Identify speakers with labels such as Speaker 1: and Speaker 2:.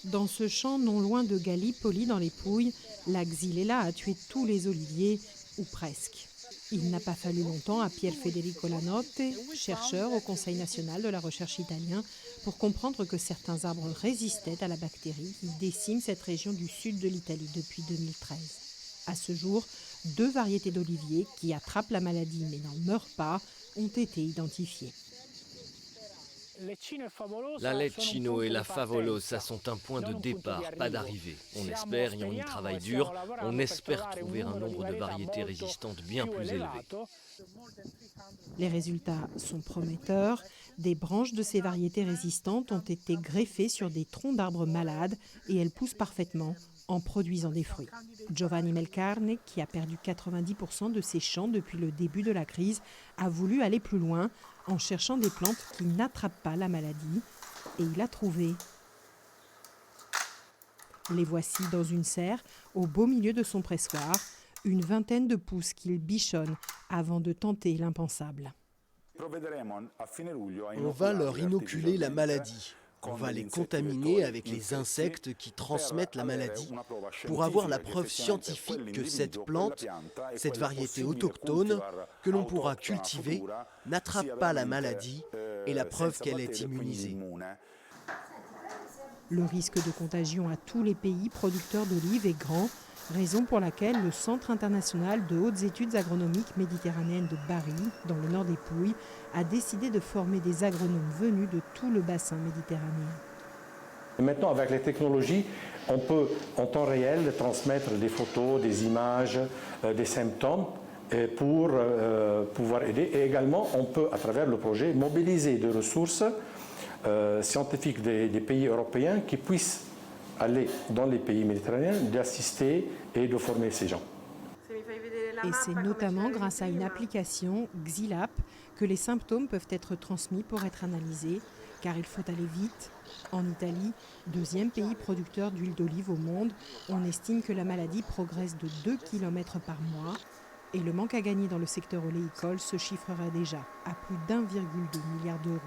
Speaker 1: Dans ce champ non loin de Gallipoli, dans les Pouilles, la Xylella a tué tous les oliviers, ou presque. Il n'a pas fallu longtemps à Pier Federico Lanotte, chercheur au Conseil national de la recherche italien, pour comprendre que certains arbres résistaient à la bactérie qui décime cette région du sud de l'Italie depuis 2013. À ce jour, 2 variétés d'oliviers qui attrapent la maladie mais n'en meurent pas ont été identifiées.
Speaker 2: La Lecchino et la Favolosa sont un point de départ, pas d'arrivée. On espère, et on y travaille dur, on espère trouver un nombre de variétés résistantes bien plus élevé.
Speaker 1: Les résultats sont prometteurs. Des branches de ces variétés résistantes ont été greffées sur des troncs d'arbres malades et elles poussent parfaitement en produisant des fruits. Giovanni Melcarne, qui a perdu 90% de ses champs depuis le début de la crise, a voulu aller plus loin en cherchant des plantes qui n'attrapent pas la maladie. Et il a trouvé. Les voici dans une serre, au beau milieu de son pressoir, une vingtaine de pousses qu'il bichonne avant de tenter l'impensable.
Speaker 3: On va leur inoculer la maladie. On va les contaminer avec les insectes qui transmettent la maladie pour avoir la preuve scientifique que cette plante, cette variété autochtone que l'on pourra cultiver, n'attrape pas la maladie et la preuve qu'elle est immunisée.
Speaker 1: Le risque de contagion à tous les pays producteurs d'olives est grand, raison pour laquelle le Centre international de hautes études agronomiques méditerranéennes de Bari, dans le nord des Pouilles, a décidé de former des agronomes venus de tout le bassin méditerranéen.
Speaker 4: Et maintenant, avec les technologies, on peut en temps réel transmettre des photos, des images, des symptômes pour pouvoir aider. Et également, on peut, à travers le projet, mobiliser des ressources scientifiques des pays européens qui puissent aller dans les pays méditerranéens, d'assister et de former ces gens.
Speaker 1: Et c'est notamment grâce à une application, Xylap, que les symptômes peuvent être transmis pour être analysés, car il faut aller vite. En Italie, 2e pays producteur d'huile d'olive au monde, on estime que la maladie progresse de 2 km par mois et le manque à gagner dans le secteur oléicole se chiffrerait déjà à plus d'1,2 milliard d'euros.